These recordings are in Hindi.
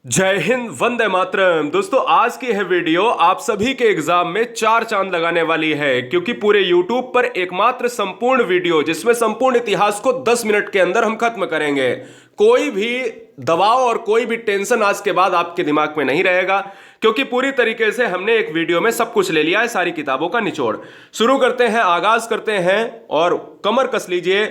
जय हिंद, वंदे मातरम। दोस्तों, आज की यह वीडियो आप सभी के एग्जाम में चार चांद लगाने वाली है, क्योंकि पूरे YouTube पर एकमात्र संपूर्ण वीडियो जिसमें संपूर्ण इतिहास को 10 मिनट के अंदर हम खत्म करेंगे। कोई भी दबाव और कोई भी टेंशन आज के बाद आपके दिमाग में नहीं रहेगा, क्योंकि पूरी तरीके से हमने एक वीडियो में सब कुछ ले लिया है, सारी किताबों का निचोड़। शुरू करते हैं, आगाज करते हैं और कमर कस लीजिए।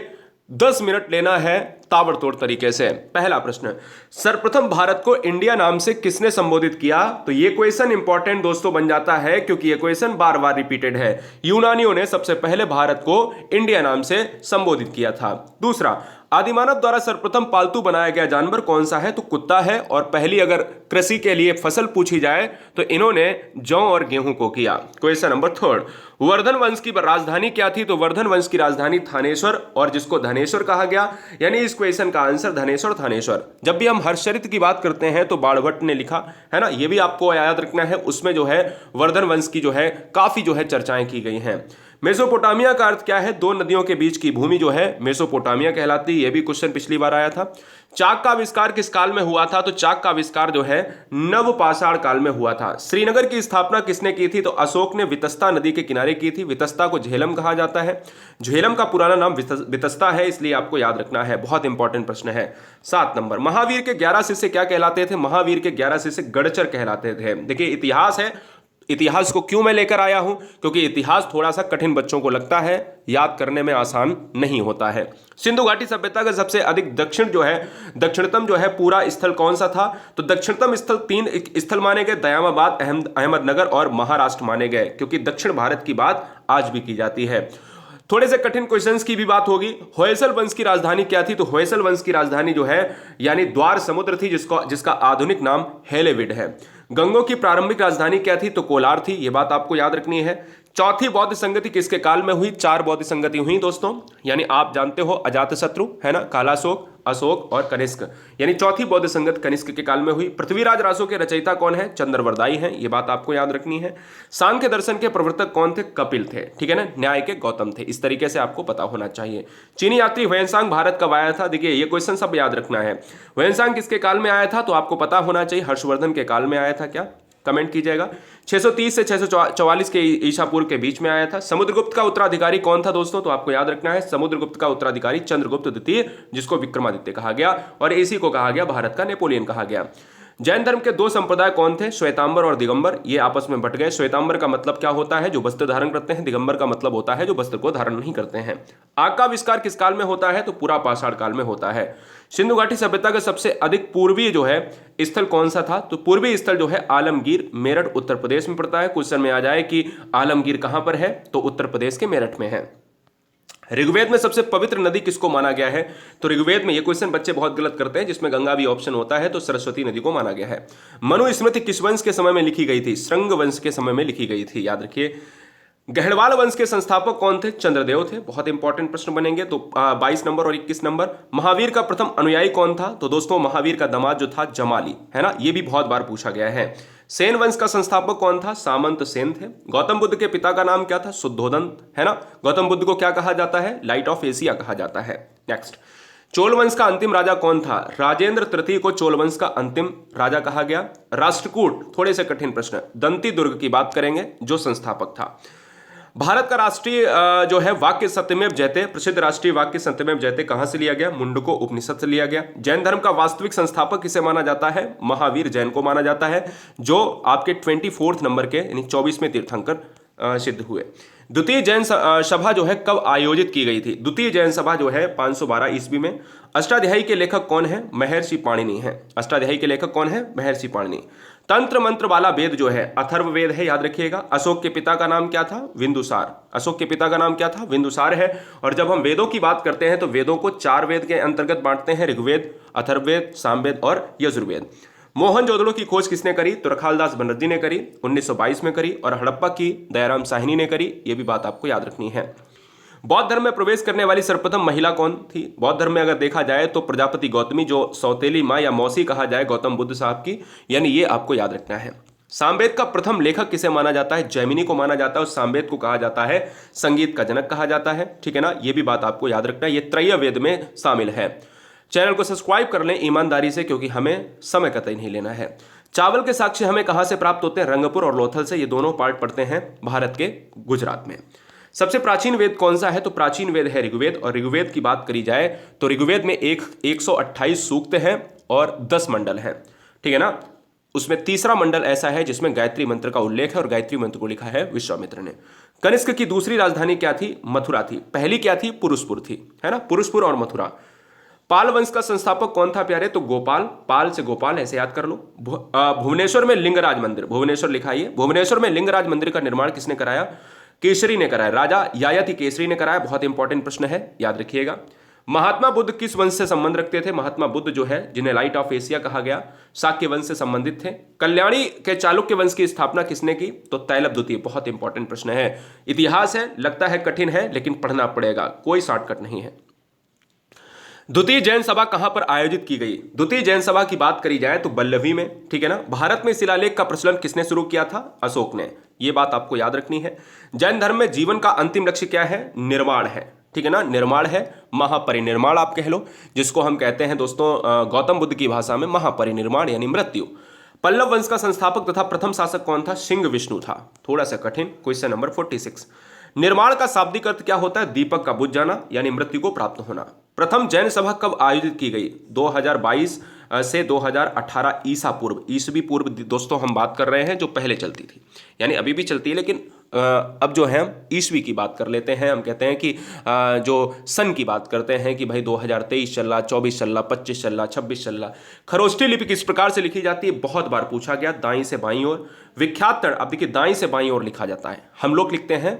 10 मिनट लेना है ताबड़तोड़ तरीके से। पहला प्रश्न, सर्वप्रथम भारत को इंडिया नाम से किसने संबोधित किया? तो ये क्वेश्चन इंपॉर्टेंट दोस्तों बन जाता है, क्योंकि ये क्वेश्चन बार बार रिपीटेड है। यूनानियों ने सबसे पहले भारत को इंडिया नाम से संबोधित किया था। दूसरा, आदिमानव द्वारा सर्वप्रथम पालतू बनाया गया जानवर कौन सा है? तो कुत्ता है। और पहली अगर कृषि के लिए फसल पूछी जाए तो इन्होंने जौ और गेहूं को किया। क्वेश्चन नंबर थर्ड, वर्धन वंश की राजधानी क्या थी? तो वर्धन वंश की राजधानी थानेश्वर, और जिसको धनेश्वर कहा गया, यानी इस क्वेश्चन का आंसर धनेश्वर थानेश्वर। जब भी हम हर्षचरित की बात करते हैं तो बाणभट्ट ने लिखा है ना, ये भी आपको याद रखना है। उसमें जो है वर्धन वंश की जो है काफी जो है चर्चाएं की गई हैं। मेसोपोटामिया का अर्थ क्या है? दो नदियों के बीच की भूमि जो है मेसोपोटामिया कहलाती है। यह भी क्वेश्चन पिछली बार आया था। चाक का आविष्कार किस काल में हुआ था? तो चाक का आविष्कार जो है नवपाषाण काल में हुआ था। श्रीनगर की स्थापना किसने की थी? तो अशोक ने वितस्ता नदी के किनारे की थी। वितस्ता को झेलम कहा जाता है। झेलम का पुराना नाम वितस्ता है, इसलिए आपको याद रखना है। बहुत इंपॉर्टेंट प्रश्न है। 7 नंबर, महावीर के 11 शिष्य क्या कहलाते थे? महावीर के 11 शिष्य गडचर कहलाते थे। देखिए, इतिहास है। इतिहास को क्यों मैं लेकर आया हूं? क्योंकि इतिहास थोड़ा सा कठिन बच्चों को लगता है, याद करने में आसान नहीं होता है। सिंधु घाटी सभ्यता का सबसे अधिक दक्षिणतम जो है पूरा स्थल कौन सा था? तो दक्षिणतम स्थल 3 स्थल माने गए, दयामाबाद, अहमदनगर और महाराष्ट्र माने गए, क्योंकि दक्षिण भारत की बात आज भी की जाती है। थोड़े से कठिन क्वेश्चंस की भी बात होगी। होयसल वंश की राजधानी क्या थी? तो होयसल वंश की राजधानी जो है यानी द्वार समुद्र थी, जिसका आधुनिक नाम हेलेविड है। गंगों की प्रारंभिक राजधानी क्या थी? तो कोलार थी। यह बात आपको याद रखनी है। चौथी बौद्ध संगति किसके काल में हुई? 4 बौद्ध संगति हुई दोस्तों, यानी आप जानते हो अजातशत्रु है ना, कालाशोक, अशोक और कनिष्क, यानी चौथी बौद्ध संगत कनिष्क के काल में हुई। पृथ्वीराज रासो के रचयिता कौन है? चंद्रवरदाई हैं, ये बात आपको याद रखनी है। सांख्य दर्शन के प्रवर्तक कौन थे? कपिल थे, ठीक है ना। न्याय के गौतम थे। इस तरीके से आपको पता होना चाहिए। चीनी यात्री ह्वेनसांग भारत कब आया था? देखिए, ये क्वेश्चन सब याद रखना है। ह्वेनसांग किसके काल में आया था? तो आपको पता होना चाहिए, हर्षवर्धन के काल में आया था। क्या? कमेंट कीजिएगा। 630 से 644 के ईसा पूर्व के बीच में आया था। समुद्रगुप्त का उत्तराधिकारी कौन था दोस्तों? तो आपको याद रखना है, समुद्रगुप्त का उत्तराधिकारी चंद्रगुप्त द्वितीय, जिसको विक्रमादित्य कहा गया, और इसी को कहा गया भारत का नेपोलियन कहा गया। जैन धर्म के 2 संप्रदाय कौन थे? श्वेतांबर और दिगंबर। ये आपस में बट गए। श्वेतांबर का मतलब क्या होता है? जो वस्त्र धारण करते हैं। दिगंबर का मतलब होता है जो वस्त्र को धारण नहीं करते हैं। आग का आविष्कार किस काल में होता है? तो पूरा पाषाण काल में होता है। सिंधु घाटी सभ्यता का सबसे अधिक पूर्वी जो है स्थल कौन सा था? तो पूर्वी स्थल जो है आलमगीर, मेरठ, उत्तर प्रदेश में पड़ता है। क्वेश्चन में आ जाए कि आलमगीर कहां पर है? तो उत्तर प्रदेश के मेरठ में है। ऋग्वेद में सबसे पवित्र नदी किसको माना गया है? तो ऋग्वेद में, ये क्वेश्चन बच्चे बहुत गलत करते हैं, जिसमें गंगा भी ऑप्शन होता है, तो सरस्वती नदी को माना गया है। मनुस्मृति किस वंश के समय में लिखी गई थी? श्रृंग वंश के समय में लिखी गई थी, याद रखिए। गहड़वाल वंश के संस्थापक कौन थे? चंद्रदेव थे। बहुत इंपॉर्टेंट प्रश्न बनेंगे। तो 22 नंबर और 21 नंबर। महावीर का प्रथम अनुयायी कौन था? तो दोस्तों, महावीर का दामाद जो था जमाली है ना, ये भी बहुत बार पूछा गया है। सेन वंश का संस्थापक कौन था? सामंत सेन थे। गौतम बुद्ध के पिता का नाम क्या था? शुद्धोदन है ना। गौतम बुद्ध को क्या कहा जाता है? लाइट ऑफ एशिया कहा जाता है। नेक्स्ट, चोल वंश का अंतिम राजा कौन था? राजेंद्र तृतीय को चोल वंश का अंतिम राजा कहा गया। राष्ट्रकूट, थोड़े से कठिन प्रश्न। दंती दुर्ग की बात करेंगे, जो संस्थापक था। भारत का राष्ट्रीय जो है वाक्य सत्यमेव जयते, प्रसिद्ध राष्ट्रीय वाक्य सत्यमेव जयते कहां से लिया गया? मुंडको उपनिषद से लिया गया। जैन धर्म का वास्तविक संस्थापक किसे माना जाता है? महावीर जैन को माना जाता है, जो आपके 24 नंबर के यानी 24वें तीर्थंकर सिद्ध हुए। द्वितीय जैन सभा जो है कब आयोजित की गई थी? द्वितीय जैन सभा जो है 512 ईस्वी में। अष्टाध्यायी के लेखक कौन है? महर्षि पाणिनि है। अष्टाध्यायी के लेखक कौन है? महर्षि पाणिनि। तंत्र मंत्र वाला वेद जो है अथर्व वेद है, याद रखिएगा। अशोक के पिता का नाम क्या था? बिंदुसार। अशोक के पिता का नाम क्या था? बिंदुसार है। और जब हम वेदों की बात करते हैं तो वेदों को 4 वेद के अंतर्गत बांटते हैं, ऋग्वेद, अथर्ववेद, सामवेद और यजुर्वेद। मोहनजोदड़ो की खोज किसने करी? तो रखालदास बनर्जी ने करी, 1922 में करी। और हड़प्पा की दयाराम साहनी ने करी। ये भी बात आपको याद रखनी है। बौद्ध धर्म में प्रवेश करने वाली सर्वप्रथम महिला कौन थी? बौद्ध धर्म में अगर देखा जाए तो प्रजापति गौतमी, जो सौतेली माँ या मौसी कहा जाए गौतम बुद्ध साहब की, यानी ये आपको याद रखना है। सामवेद का प्रथम लेखक किसे माना जाता है? जैमिनी को माना जाता है। और सामवेद को कहा जाता है संगीत का जनक कहा जाता है, ठीक है ना। ये भी बात आपको याद रखना है, ये त्रय वेद में शामिल है। चैनल को सब्सक्राइब कर लें ईमानदारी से, क्योंकि हमें समय कतई नहीं लेना है। चावल के साक्ष्य हमें कहां से प्राप्त होते हैं? रंगपुर और लोथल से। ये दोनों पार्ट पढ़ते हैं भारत के गुजरात में। सबसे प्राचीन वेद कौन सा है? तो प्राचीन वेद है ऋग्वेद। और ऋग्वेद की बात करी जाए तो ऋग्वेद में 128 सूक्त हैं और 10 मंडल हैं, ठीक है ना। उसमें तीसरा मंडल ऐसा है जिसमें गायत्री मंत्र का उल्लेख है, और गायत्री मंत्र को लिखा है विश्वामित्र ने। कनिष्क की दूसरी राजधानी क्या थी? मथुरा थी। पहली क्या थी? पुरुषपुर थी, है ना, पुरुषपुर और मथुरा। पाल वंश का संस्थापक कौन था प्यारे? तो गोपाल, पाल से गोपाल, ऐसे याद कर लो। भुवनेश्वर में लिंगराज मंदिर, भुवनेश्वर लिखा है, भुवनेश्वर में लिंगराज मंदिर का निर्माण किसने कराया? केसरी ने कराया, राजा यायाति केसरी ने कराया। बहुत इंपॉर्टेंट प्रश्न है, याद रखिएगा। महात्मा बुद्ध किस वंश से संबंध रखते थे? महात्मा बुद्ध जो है, जिन्हें लाइट ऑफ एशिया कहा गया, शाक्य वंश से संबंधित थे। कल्याणी के चालुक्य वंश की स्थापना किसने की? तो तैलभ द्वितीय। बहुत इंपॉर्टेंट प्रश्न है, इतिहास है, लगता है कठिन है लेकिन पढ़ना पड़ेगा, कोई शॉर्टकट नहीं है। द्वितीय जैन सभा कहां पर आयोजित की गई? द्वितीय जैन सभा की बात करी जाए तो बल्लभी में, ठीक है ना। भारत में शिलालेख का प्रचलन किसने शुरू किया था? अशोक ने। यह बात आपको याद रखनी है। जैन धर्म में जीवन का अंतिम लक्ष्य क्या है? निर्वाण है, ठीक है ना, निर्माण है, महापरिनिर्माण आप कह लो, जिसको हम कहते हैं दोस्तों गौतम बुद्ध की भाषा में महापरिनिर्माण यानी मृत्यु। पल्लव वंश का संस्थापक तथा प्रथम शासक कौन था? सिंह विष्णु था। थोड़ा सा कठिन, क्वेश्चन नंबर 46। निर्माण का शाब्दिक अर्थ क्या होता है? दीपक का बुझ जाना यानी मृत्यु को प्राप्त होना। प्रथम जैन सभा कब आयोजित की गई? 2022 से 2018 ईसा पूर्व, ईसवी पूर्व दोस्तों हम बात कर रहे हैं, जो पहले चलती थी, यानी अभी भी चलती है, लेकिन अब जो है ईस्वी की बात कर लेते हैं। हम कहते हैं कि जो सन की बात करते हैं कि भाई 2023 चल रहा, 24 चल रहा, 25 चल रहा, 26 चल रहा। खरोष्ठी लिपि किस प्रकार से लिखी जाती है? बहुत बार पूछा गया, दाईं से बाईं ओर। विख्यात तट, अब देखिए दाईं से बाईं ओर लिखा जाता है, हम लोग लिखते हैं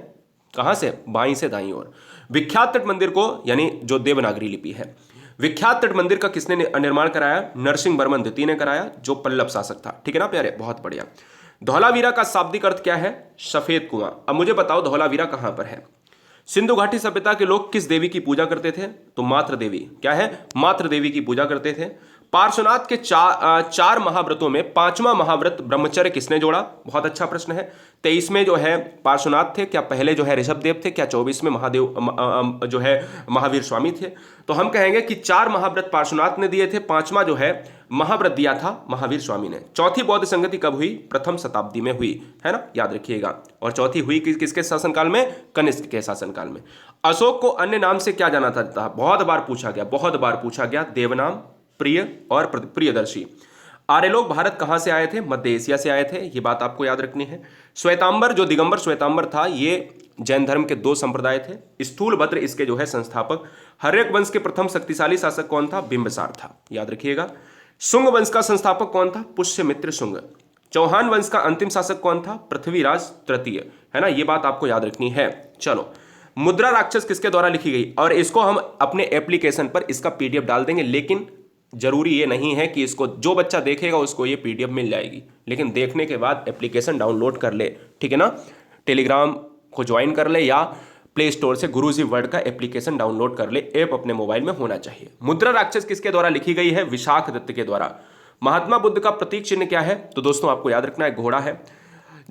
कहां से? बाईं से दाईं ओर। विख्यात तट मंदिर को, यानी जो देवनागरी लिपि है, विख्यात तट मंदिर का किसने निर्माण कराया? नरसिंह वर्मन द्वितीय ने कराया, जो पल्लव शासक था, ठीक है ना प्यारे, बहुत बढ़िया। धौलावीरा का शाब्दिक अर्थ क्या है? सफेद कुआं। अब मुझे बताओ धौलावीरा कहां पर है? सिंधु घाटी सभ्यता के लोग किस देवी की पूजा करते थे? तो मातृ देवी। क्या है? मातृ देवी की पूजा करते थे। पार्श्वनाथ के चार महाव्रतों में पांचवा महाव्रत ब्रह्मचर्य किसने जोड़ा? बहुत अच्छा प्रश्न है। 23 में जो है पार्श्वनाथ थे, क्या पहले जो है ऋषभ देव थे, क्या 24 में महादेव जो है महावीर स्वामी थे? तो हम कहेंगे कि 4 महाव्रत पार्श्वनाथ ने दिए थे, 5वां जो है महाव्रत दिया था महावीर स्वामी ने। चौथी बौद्ध संगति कब हुई? प्रथम शताब्दी में हुई, है ना, याद रखिएगा। और चौथी हुई किसके शासनकाल में? कनिष्क के शासनकाल में। अशोक को अन्य नाम से क्या जाना जाता है? बहुत बार पूछा गया, बहुत बार पूछा गया, देवनाम, प्रिय और प्रियदर्शी। आर्य लोग भारत कहां से आए थे? मध्य एशिया से आए थे, ये बात आपको याद रखनी है। श्वेतांबर, जो दिगंबर श्वेतांबर था, ये जैन धर्म के 2 संप्रदाय थे। स्थूलभद्र इसके जो है संस्थापक। हर्यक वंश के प्रथम शक्तिशाली शासक कौन था? बिंबिसार था, याद रखिएगा। शुंग वंश का संस्थापक कौन था? पुष्यमित्र शुंग। चौहान वंश का अंतिम शासक कौन था? पृथ्वीराज तृतीय, है ना, ये बात आपको याद रखनी है। चलो, मुद्रा राक्षस किसके द्वारा लिखी गई? और इसको हम अपने एप्लीकेशन पर इसका पीडीएफ डाल देंगे, लेकिन जरूरी ये नहीं है कि इसको जो बच्चा देखेगा उसको ये पीडीएफ मिल जाएगी, लेकिन देखने के बाद एप्लीकेशन डाउनलोड कर ले, ठीक है ना। टेलीग्राम को ज्वाइन कर ले या प्ले स्टोर से गुरुजी वर्ड का एप्लीकेशन डाउनलोड कर ले, ऐप अपने मोबाइल में होना चाहिए। मुद्रा राक्षस किसके द्वारा लिखी गई है? विशाख दत्त के द्वारा। महात्मा बुद्ध का प्रतीक चिन्ह क्या है? तो दोस्तों आपको याद रखना है, घोड़ा है।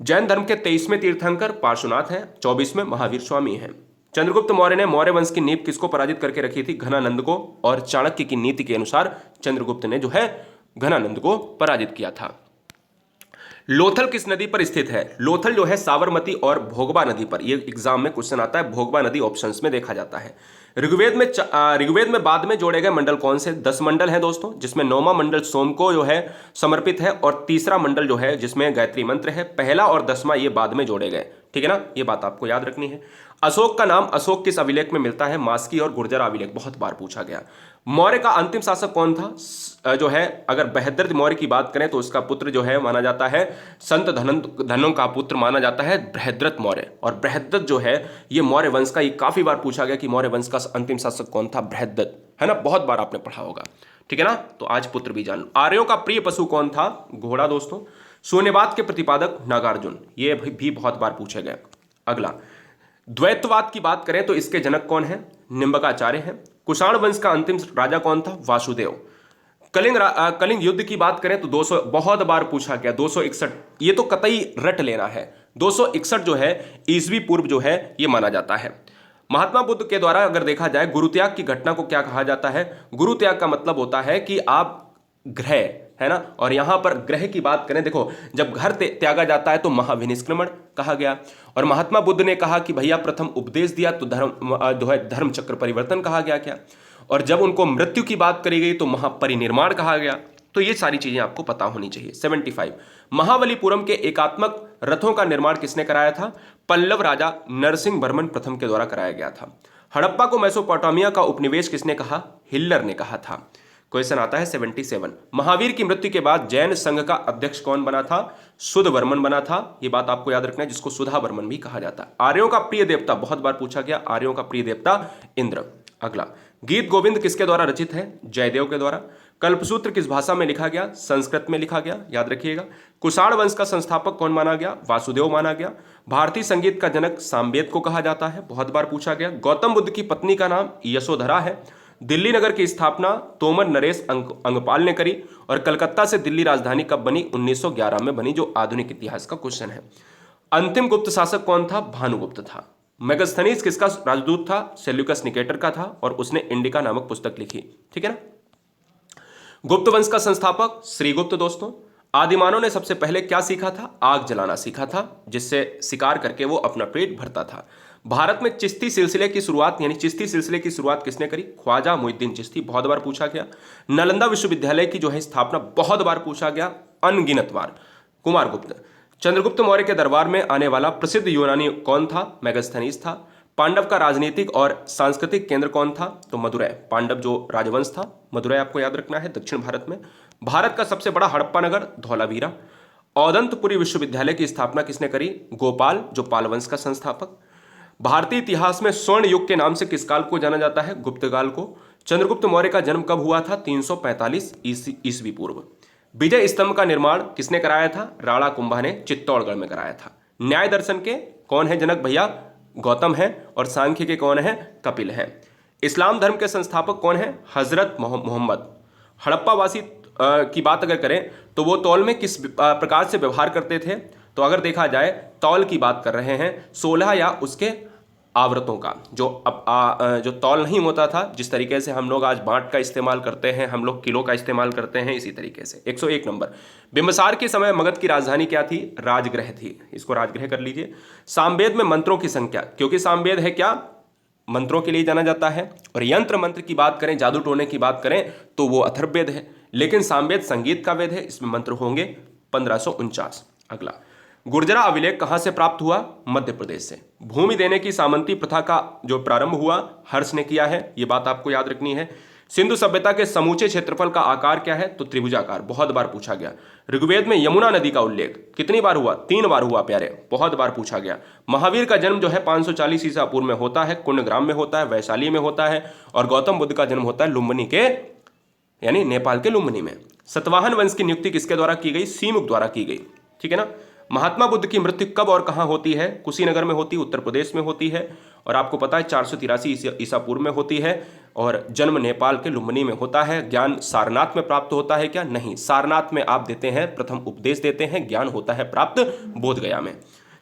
जैन धर्म के 23वें तीर्थंकर पार्श्वनाथ है, 24वें महावीर स्वामी है। चंद्रगुप्त मौर्य ने मौर्य वंश की नींव किसको पराजित करके रखी थी? घनानंद को। और चाणक्य की नीति के अनुसार चंद्रगुप्त ने जो है घनानंद को पराजित किया था। लोथल किस नदी पर स्थित है? लोथल जो है साबरमती और भोगबा नदी पर, ये एग्जाम में क्वेश्चन आता है, भोगबा नदी ऑप्शंस में देखा जाता है। ऋग्वेद में बाद में जोड़े गए मंडल कौन से? 10 मंडल हैं दोस्तों, जिसमें 9वां मंडल सोम को जो है समर्पित है, और तीसरा मंडल जो है जिसमें गायत्री मंत्र है। पहला और 10वां ये बाद में जोड़े गए, ठीक है ना, ये बात आपको याद रखनी है। अशोक का नाम अशोक किस अभिलेख में मिलता है? मास्की और गुर्जर अभिलेख, बहुत बार पूछा गया। मौर्य का अंतिम शासक कौन था? जो है अगर बृहद्रथ मौर्य की बात करें तो उसका पुत्र जो है माना जाता है, संत धनों का पुत्र माना जाता है बृहद्रथ मौर्य। और बृहद्रथ जो है ये मौर्य वंश का, ये काफी बार पूछा गया कि मौर्य वंश का अंतिम शासक कौन था? बृहद्रथ, है ना, बहुत बार आपने पढ़ा होगा, ठीक है ना। तो आज पुत्र भी जान लो। आर्यों का प्रिय पशु कौन था? घोड़ा दोस्तों। शून्यवाद के प्रतिपादक नागार्जुन, ये भी बहुत बार पूछे गए। अगला, द्वैतवाद की बात करें तो इसके जनक कौन है? निम्बकाचार्य हैं। कुषाण वंश का अंतिम राजा कौन था? वासुदेव। कलिंग युद्ध की बात करें तो 200, बहुत बार पूछा गया, 261, ये तो कतई रट लेना है। 261 जो है ईसवी पूर्व जो है ये माना जाता है। महात्मा बुद्ध के द्वारा अगर देखा जाए गुरु त्याग की घटना को क्या कहा जाता है? गुरु त्याग का मतलब होता है कि आप ग्रह, है ना, और यहां पर ग्रह की बात करें, देखो जब घर त्यागा जाता है तो महाविनिष्क्रमण कहा गया। और महात्मा बुद्ध ने कहा कि भैया प्रथम उपदेश दिया तो धर्म चक्र परिवर्तन कहा गया क्या, और जब उनको मृत्यु की बात करी गई तो महापरिनिर्माण कहा गया। तो ये सारी चीजें आपको पता होनी चाहिए। 75 महाबलीपुरम के एकात्मक रथों का निर्माण किसने कराया था? पल्लव राजा नरसिंह वर्मन प्रथम के द्वारा कराया गया था। हड़प्पा को मेसोपोटामिया का उपनिवेश किसने कहा? हिटलर ने कहा था। क्वेश्चन आता है 77 महावीर की मृत्यु के बाद जैन संघ का अध्यक्ष कौन बना था? सुध वर्मन बना था। ये बात आपको याद रखना है, जिसको सुधा वर्मन भी कहा जाता है। आर्यों का प्रिय देवता, बहुत बार पूछा गया, आर्यों का प्रिय देवता इंद्र। अगला, गीत गोविंद किसके द्वारा रचित है? जयदेव के द्वारा। कल्पसूत्र किस भाषा में लिखा गया? संस्कृत में लिखा गया, याद रखिएगा। कुषाण वंश का संस्थापक कौन माना गया? वासुदेव माना गया। भारतीय संगीत का जनक सामवेद को कहा जाता है, बहुत बार पूछा गया। गौतम बुद्ध की पत्नी का नाम यशोधरा है। दिल्ली नगर की स्थापना तोमर नरेश अंगपाल ने करी। और कलकत्ता से दिल्ली राजधानी कब बनी? 1911 में बनी, जो आधुनिक इतिहास का क्वेश्चन है। अंतिम गुप्त शासक कौन था? भानुगुप्त था। मेगस्थनीज किसका राजदूत था? सेल्यूकस निकेटर का था, और उसने इंडिका नामक पुस्तक लिखी, ठीक है ना। गुप्त वंश का संस्थापक श्रीगुप्त। दोस्तों, आदिमानव ने सबसे पहले क्या सीखा था? आग जलाना सीखा था, जिससे शिकार करके वो अपना पेट भरता था। भारत में चिश्ती सिलसिले की शुरुआत, यानी चिश्ती सिलसिले की शुरुआत किसने करी? ख्वाजा मुइनुद्दीन चिश्ती, बहुत बार पूछा गया। नालंदा विश्वविद्यालय की जो है स्थापना, बहुत बार पूछा गया, अनगिनत बार, कुमारगुप्त। चंद्रगुप्त मौर्य के दरबार में आने वाला प्रसिद्ध यूनानी कौन था? मेगस्थनीज था। पांडव का राजनीतिक और सांस्कृतिक केंद्र कौन था? तो मदुरै। पांडव जो राजवंश था, मदुरै आपको याद रखना है, दक्षिण भारत में। भारत का सबसे बड़ा हड़प्पा नगर धौलावीरा। औदंतपुरी विश्वविद्यालय की स्थापना किसने करी? गोपाल, जो पाल वंश का संस्थापक। भारतीय इतिहास में स्वर्ण युग के नाम से किस काल को जाना जाता है? गुप्त काल को। चंद्रगुप्त मौर्य का जन्म कब हुआ था? 345 ईस्वी पूर्व। विजय स्तंभ का निर्माण किसने कराया था? राणा कुंभा ने चित्तौड़गढ़ में कराया था। न्याय दर्शन के कौन है जनक? भैया गौतम है। और सांख्य के कौन है? कपिल है। इस्लाम धर्म के संस्थापक कौन है? हजरत मोहम्मद। हड़प्पावासी की बात अगर करें तो वो तौल में किस प्रकार से व्यवहार करते थे? तो अगर देखा जाए, तौल की बात कर रहे हैं 16 या उसके आवृतों का, जो तौल नहीं होता था, जिस तरीके से हम लोग आज बांट का इस्तेमाल करते हैं, हम लोग किलो का इस्तेमाल करते हैं, इसी तरीके से। 101 नंबर, बिंबिसार के समय मगध की राजधानी क्या थी? राजगृह थी, इसको राजगृह कर लीजिए। सामवेद में मंत्रों की संख्या, क्योंकि सामवेद है क्या? मंत्रों के लिए जाना जाता है। और यंत्र मंत्र की बात करें, जादू टोने की बात करें तो वो अथर्ववेद है, लेकिन सामवेद संगीत का वेद है, इसमें मंत्र होंगे 1549। अगला, गुर्जरा अभिलेख कहां से प्राप्त हुआ? मध्य प्रदेश से। भूमि देने की सामंती प्रथा का जो प्रारंभ हुआ, हर्ष ने किया है, यह बात आपको याद रखनी है। सिंधु सभ्यता के समूचे क्षेत्रफल का आकार क्या है? तो त्रिभुजाकार, बहुत बार पूछा गया। ऋग्वेद में यमुना नदी का उल्लेख कितनी बार हुआ? 3 बार हुआ प्यारे, बहुत बार पूछा गया। महावीर का जन्म जो है 540 ईसा पूर्व में होता है, कुंडग्राम में होता है, वैशाली में होता है। और गौतम बुद्ध का जन्म होता है लुम्बिनी के, यानी नेपाल के लुम्बिनी में। सतवाहन वंश की नियुक्ति किसके द्वारा की गई? सीमुख द्वारा की गई, ठीक है ना। महात्मा बुद्ध की मृत्यु कब और कहां होती है? कुशीनगर में होती है, उत्तर प्रदेश में होती है। और आपको पता है 483 ईसा पूर्व में होती है। और जन्म नेपाल के लुम्बिनी में होता है। ज्ञान सारनाथ में प्राप्त होता है क्या? नहीं, सारनाथ में आप देते हैं, प्रथम उपदेश देते हैं, ज्ञान होता है प्राप्त बोधगया में।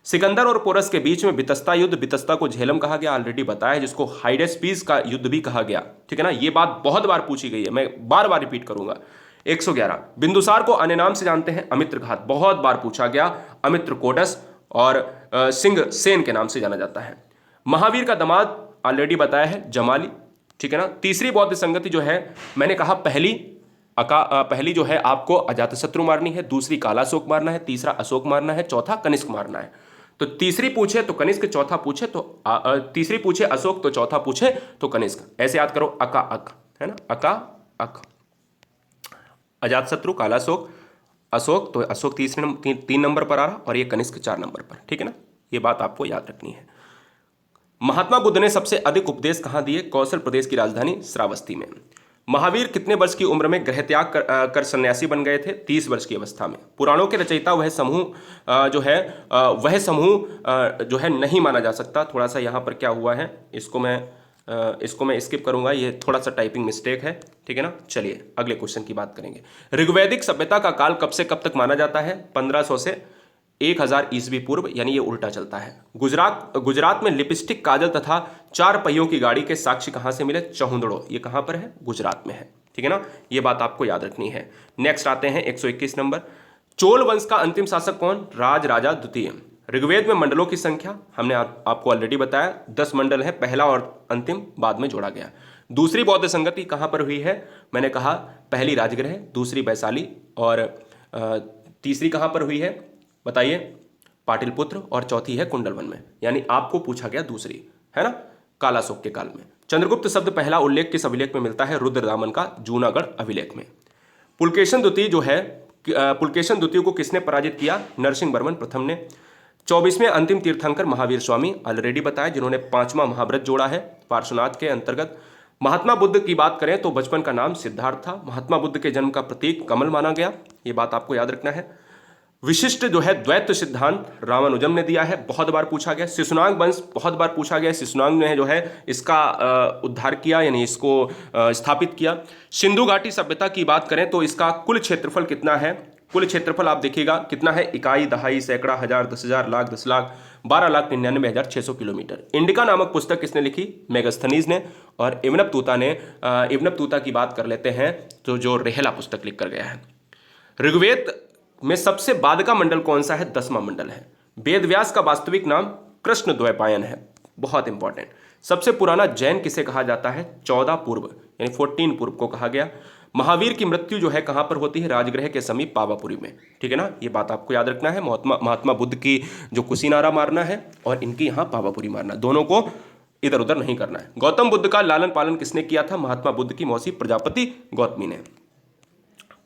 सिकंदर और पोरस के बीच में बितस्ता युद्ध, बितस्ता को झेलम कहा गया, ऑलरेडी बताया, जिसको हाइडेस्पीस का युद्ध भी कहा गया, ठीक है ना। ये बात बहुत बार पूछी गई है, मैं बार बार रिपीट करूंगा। 111, बिंदुसार को अन्य नाम से जानते हैं? अमित्र घात, बहुत बार पूछा गया। अमित्र कोटस और सिंह सेन के नाम से जाना जाता है। महावीर का दामाद ऑलरेडी बताया है, जमाली, ठीक है ना। तीसरी बौद्ध संगति जो है, मैंने कहा पहली जो है आपको अजातशत्रु मारनी है, दूसरी कालाशोक मारना है, तीसरा अशोक मारना है, चौथा कनिष्क मारना है। तो तीसरी पूछे तो कनिष्क, चौथा पूछे तो तीसरी पूछे अशोक, तो चौथा पूछे तो कनिष्क। ऐसे याद करो, अका अक, है ना, अका अक। अजातशत्रु, कालाशोक, अशोक, तो अशोक 3 नंबर पर आ रहा, और ये कनिष्क 4 नंबर पर, ठीक है ना। ये बात आपको याद रखनी है। महात्मा बुद्ध ने सबसे अधिक उपदेश कहां दिए? कौशल प्रदेश की राजधानी श्रावस्ती में। महावीर कितने वर्ष की उम्र में गृह त्याग कर सन्यासी बन गए थे? 30 वर्ष की अवस्था में। पुराणों के रचयिता वह समूह जो है नहीं माना जा सकता। थोड़ा सा यहाँ पर क्या हुआ है, इसको मैं स्किप करूंगा, ये थोड़ा सा टाइपिंग मिस्टेक है, ठीक है ना। चलिए अगले क्वेश्चन की बात करेंगे। ऋग्वैदिक सभ्यता का काल कब से कब तक माना जाता है? 1500 से 1000 ईस्वी पूर्व, यानी ये उल्टा चलता है। गुजरात में लिपस्टिक, काजल तथा 4 पहियों की गाड़ी के साक्ष्य कहां से मिले? चहुंदड़ो। ये कहां पर है? गुजरात में है। ठीक है ना, ये बात आपको याद रखनी है। नेक्स्ट आते हैं 121 नंबर। चोल वंश का अंतिम शासक कौन? राजा द्वितीय। ऋग्वेद में मंडलों की संख्या हमने आपको ऑलरेडी बताया, 10 मंडल है, पहला और अंतिम बाद में जोड़ा गया। दूसरी बौद्ध संगति कहां पर हुई है? मैंने कहा पहली राजगृह, दूसरी वैशाली, और तीसरी कहां पर हुई है बताइए? पाटिलपुत्र, और चौथी है कुंडलवन में। यानी आपको पूछा गया दूसरी, है ना, कालाशोक के काल में। चंद्रगुप्त शब्द पहला उल्लेख किस अभिलेख में मिलता है? रुद्रदामन का जूनागढ़ अभिलेख में। पुलकेशन द्वितीय जो है, पुलकेशन द्वितीय को किसने पराजित किया? नरसिंह वर्मन प्रथम ने। 24वें अंतिम तीर्थंकर महावीर स्वामी, ऑलरेडी बताया, जिन्होंने 5वां महाव्रत जोड़ा है पार्श्वनाथ के अंतर्गत। महात्मा बुद्ध की बात करें तो बचपन का नाम सिद्धार्थ था। महात्मा बुद्ध के जन्म का प्रतीक कमल माना गया, ये बात आपको याद रखना है। विशिष्ट जो है द्वैत सिद्धांत रामानुजम ने दिया है, बहुत बार पूछा गया। शिशुनाग वंश बहुत बार पूछा गया, शिशुनाग ने जो है इसका उद्धार किया, यानी इसको स्थापित किया। सिंधु घाटी सभ्यता की बात करें तो इसका कुल क्षेत्रफल कितना है? कुल क्षेत्रफल आप देखिएगा कितना है? इकाई, दहाई, सैकड़ा, हजार, 10,000, लाख, 10 लाख, 12,99,600 किलोमीटर। इंडिका नामक पुस्तक किसने लिखी? मेगास्थनीज ने। और इब्न बतूता ने, इब्न बतूता की बात कर लेते हैं तो जो रेहला पुस्तक लिख कर गया है। ऋग्वेद में सबसे बाद का मंडल कौन सा है? 10वां मंडल है। वेद व्यास का वास्तविक नाम कृष्ण द्वैपायन है, बहुत इंपॉर्टेंट। सबसे पुराना जैन किसे कहा जाता है? 14 पूर्व, यानी 14 पूर्व को कहा गया। महावीर की मृत्यु जो है कहां पर होती है? राजगृह के समीप पावापुरी में। ठीक है ना, ये बात आपको याद रखना है। महात्मा बुद्ध की जो कुशीनारा मारना है और इनकी यहां पावापुरी मारना, दोनों को इधर उधर नहीं करना है। गौतम बुद्ध का लालन पालन किसने किया था? महात्मा बुद्ध की मौसी प्रजापति गौतमी ने।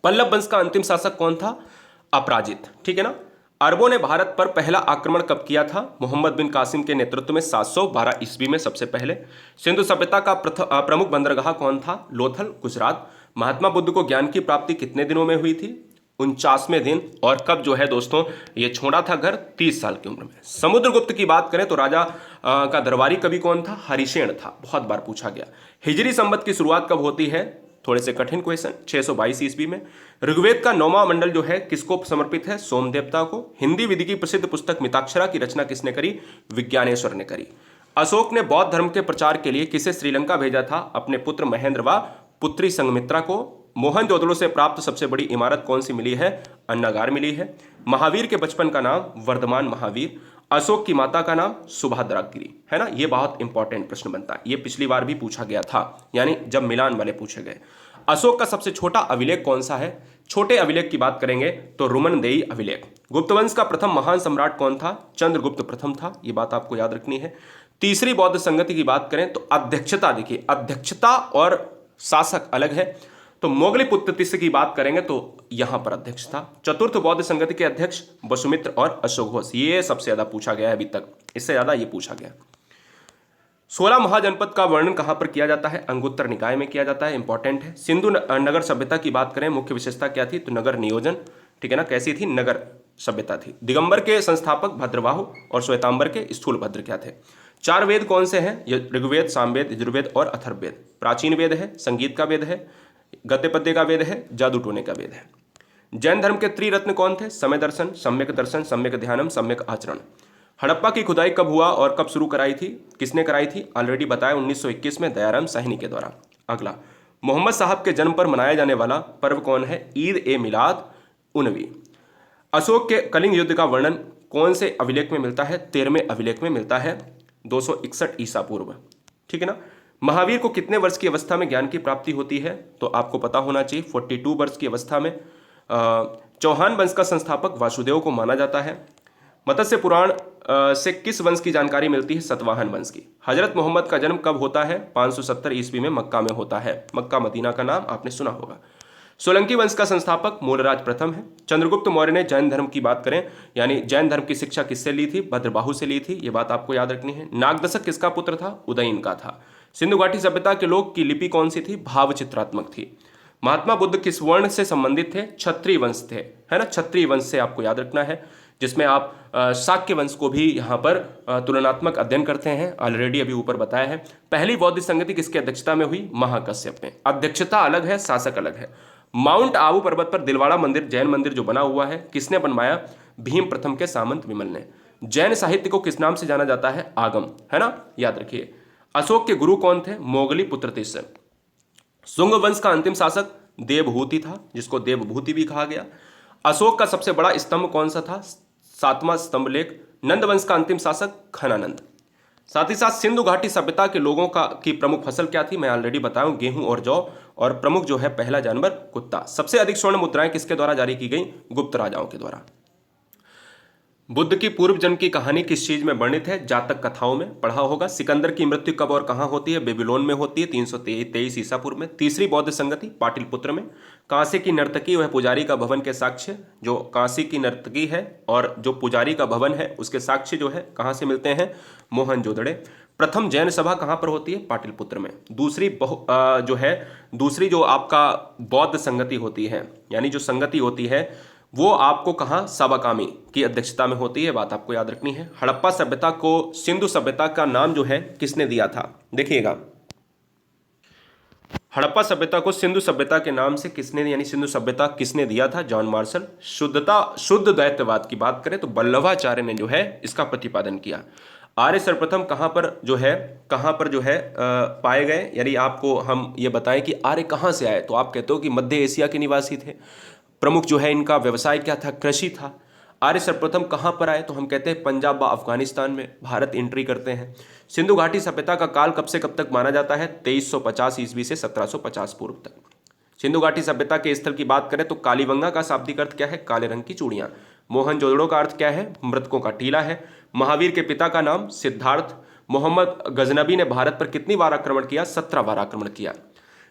पल्लव वंश का अंतिम शासक कौन था? अपराजित। ठीक है ना। अरबों ने भारत पर पहला आक्रमण कब किया था? मोहम्मद बिन कासिम के नेतृत्व में 712 ईस्वी में सबसे पहले। सिंधु सभ्यता का प्रमुख बंदरगाह कौन था? लोथल, गुजरात। महात्मा बुद्ध को ज्ञान की प्राप्ति कितने दिनों में हुई थी? 49वें दिन। और कब जो है दोस्तों ये छोड़ा था घर? 30 साल की उम्र में। समुद्रगुप्त की बात करें तो राजा का दरबारी कवि कौन था? हरिसेन था, बहुत बार पूछा गया। हिजरी संवत की शुरुआत कब होती है? थोड़े से कठिन क्वेश्चन, 622 ईस्वी में। ऋग्वेद का 9वां मंडल जो है किसको समर्पित है? सोम देवता को। हिंदी विधि की प्रसिद्ध पुस्तक मिताक्षरा की रचना किसने करी? विज्ञानेश्वर ने करी। अशोक ने बौद्ध धर्म के प्रचार के लिए किसे श्रीलंका भेजा था? अपने पुत्र महेंद्र व पुत्री संघमित्रा को। मोहनजोदड़ो से प्राप्त सबसे बड़ी इमारत कौन सी मिली है? अन्नागार मिली है। महावीर के बचपन का नाम? वर्धमान महावीर। अशोक की माता का नाम? सुभद्रागिरी, है ना। ये बहुत इंपॉर्टेंट प्रश्न बनता है, ये पिछली बार भी पूछा गया था, यानी जब मिलान वाले पूछे गए। अशोक का सबसे छोटा अभिलेख कौन सा है? छोटे अभिलेख की बात करेंगे तो रुमनदेई अभिलेख। गुप्त वंश का प्रथम महान सम्राट कौन था? चंद्रगुप्त प्रथम था, ये बात आपको याद रखनी है। तीसरी बौद्ध संगति की बात करें तो अध्यक्षता, देखिए अध्यक्षता और शासक अलग है। तो मोगलीपुत्र तिस्य की बात करेंगे तो यहां पर अध्यक्ष था। चतुर्थ बौद्ध संगति के अध्यक्ष वसुमित्र और अशोक घोष, ये सबसे ज्यादा पूछा गया है अभी तक, इससे ज्यादा ये पूछा गया। 16 महाजनपद का वर्णन कहां पर किया जाता है? अंगुत्तर निकाय में किया जाता है, इंपॉर्टेंट है। सिंधु नगर सभ्यता की बात करें, मुख्य विशेषता क्या थी? तो नगर नियोजन, ठीक है ना। कैसी थी? नगर सभ्यता थी। दिगंबर के संस्थापक भद्रबाहु और श्वेतांबर के स्थूलभद्र क्या थे? 4 वेद कौन से हैं? ऋग्वेद, सामवेद, यजुर्वेद और अथर्ववेद। प्राचीन वेद है, संगीत का वेद है, गद्य पद्य का वेद है, जादू टोने का वेद है। जैन धर्म के त्रिरत्न कौन थे? समय दर्शन, सम्यक ध्यानम, सम्यक आचरण। हड़प्पा की खुदाई कब हुआ और कब शुरू कराई थी? किसने कराई थी? ऑलरेडी बताया 1921 में दयाराम साहनी के द्वारा। अगला, मोहम्मद साहब के जन्म पर मनाया जाने वाला पर्व कौन है? ईद ए मिलाद उनवी। अशोक के कलिंग युद्ध का वर्णन कौन से अभिलेख में मिलता है? 13वें अभिलेख में मिलता है, 261 ईसा पूर्व, ठीक है ना। महावीर को कितने वर्ष की अवस्था में ज्ञान की प्राप्ति होती है? तो आपको पता होना चाहिए 42 वर्ष की अवस्था में। चौहान वंश का संस्थापक वासुदेव को माना जाता है। मत्स्य पुराण से किस वंश की जानकारी मिलती है? सतवाहन वंश की। हजरत मोहम्मद का जन्म कब होता है? 570 ईस्वी में मक्का में होता है। मक्का मदीना का नाम आपने सुना होगा। सोलंकी वंश का संस्थापक मूलराज प्रथम है। चंद्रगुप्त मौर्य ने जैन धर्म की बात करें, यानी जैन धर्म की शिक्षा किससे ली थी? भद्रबाहु से ली थी, ये बात आपको याद रखनी है। नागदशक किसका पुत्र था? उदयन का था। सिंधु घाटी सभ्यता के लोग की लिपि कौन सी थी? भाव चित्रात्मक थी। महात्मा बुद्ध किस वर्ण से संबंधित थे? क्षत्रिय वंश थे, है ना। क्षत्रिय वंश से आपको याद रखना है, जिसमें आप शाक्य वंश को भी यहाँ पर तुलनात्मक अध्ययन करते हैं, ऑलरेडी अभी ऊपर बताया है। पहली बौद्ध संगति किसकी अध्यक्षता में हुई? महाकश्यप में। अध्यक्षता अलग है, शासक अलग है। माउंट आबू पर्वत पर दिलवाड़ा मंदिर, जैन मंदिर जो बना हुआ है, किसने बनवाया? भीम प्रथम के सामंत विमल ने। जैन साहित्य को किस नाम से जाना जाता है? आगम, है ना, याद रखिए। अशोक के गुरु कौन थे? मोगली पुत्र तिस्य। शुंग वंश का अंतिम शासक देवभूति था, जिसको देवभूति भी कहा गया। अशोक का सबसे बड़ा स्तंभ कौन सा था? सातवां स्तंभ लेख। नंद वंश का अंतिम शासक खनानंद। साथ ही साथ सिंधु घाटी सभ्यता के लोगों की प्रमुख फसल क्या थी? मैं ऑलरेडी बताऊं, गेहूं और जौ। और प्रमुख जो है पहला जानवर कुत्ता। सबसे अधिक स्वर्ण मुद्राएं किसके द्वारा जारी की गई? गुप्त राजाओं के द्वारा। बुद्ध की पूर्व जन्म की कहानी किस चीज में वर्णित है? जातक कथाओं में पढ़ा होगा। सिकंदर की मृत्यु कब और कहां होती है? बेबीलोन में होती है 323 ईसा पूर्व में। तीसरी बौद्ध संगति पाटलिपुत्र में। कांसे की नर्तकी वह पुजारी का भवन के साक्ष्य, जो कांसी की नर्तकी है और जो पुजारी का भवन है उसके साक्ष्य जो है कहां से मिलते हैं? मोहनजोदड़ो। प्रथम जैन सभा कहां पर होती है? पाटलिपुत्र में। दूसरी जो आपका बौद्ध संगति होती है, यानी जो संगति होती है वो आपको कहां? साबाकामी की अध्यक्षता में होती है, बात आपको याद रखनी है। हड़प्पा सभ्यता को सिंधु सभ्यता का नाम जो है किसने दिया था? देखिएगा, हड़प्पा सभ्यता को सिंधु सभ्यता के नाम से किसने, यानी सिंधु सभ्यता किसने दिया था? John Marshall. शुद्ध द्वैतवाद की बात करें तो वल्लभाचार्य ने जो है इसका प्रतिपादन किया। आर्य सर्वप्रथम कहां पर जो है पाए गए? यानी आपको हम ये बताएं कि आर्य कहां से आए, तो आप कहते हो कि मध्य एशिया के निवासी थे। प्रमुख जो है इनका व्यवसाय क्या था? कृषि था। आर्य सर्वप्रथम कहां पर आए? तो हम कहते हैं पंजाब व अफगानिस्तान में भारत एंट्री करते हैं। सिंधु घाटी सभ्यता का काल कब से कब तक माना जाता है? 2350 ईस्वी से 1750 पूर्व तक। सिंधु घाटी सभ्यता के स्थल की बात करें तो कालीबंगा का शाब्दिक अर्थ क्या है? काले रंग की चूड़ियां। मोहनजोदड़ो का अर्थ क्या है? मृतकों का टीला है। महावीर के पिता का नाम? सिद्धार्थ। मोहम्मद गजनबी ने भारत पर कितनी बार आक्रमण किया? 17 बार आक्रमण किया।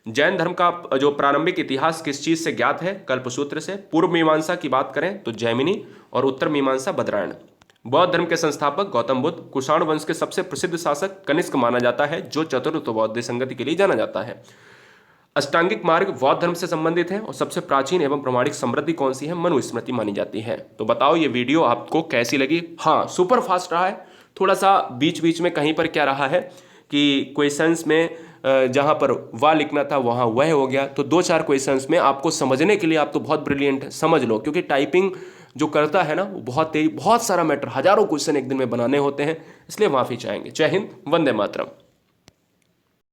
जैन धर्म का जो प्रारंभिक इतिहास किस चीज से ज्ञात है? कल्पसूत्र से। पूर्व मीमांसा की बात करें तो जैमिनी और उत्तर मीमांसा बदरायण। बौद्ध धर्म के संस्थापक गौतम बुद्ध। कुषाण वंश के सबसे प्रसिद्ध शासक कनिष्क माना जाता है, जो चतुर्थ बौद्ध संगति के लिए जाना जाता है। अष्टांगिक मार्ग बौद्ध धर्म से संबंधित है और सबसे प्राचीन एवं प्रमाणिक समृद्धि कौन सी है? मनुस्मृति मानी जाती है। तो बताओ ये वीडियो आपको कैसी लगी? हाँ, सुपर फास्ट रहा है, थोड़ा सा बीच बीच में कहीं पर क्या रहा है कि क्वेश्चंस में जहां पर वाह लिखना था वहां वह हो गया। तो 2-4 क्वेश्चंस में आपको समझने के लिए आप तो बहुत ब्रिलियंट है, समझ लो, क्योंकि टाइपिंग जो करता है ना वो बहुत तेज, बहुत सारा मैटर, हजारों क्वेश्चन एक दिन में बनाने होते हैं, इसलिए माफी चाहेंगे। जय हिंद, वंदे मातरम।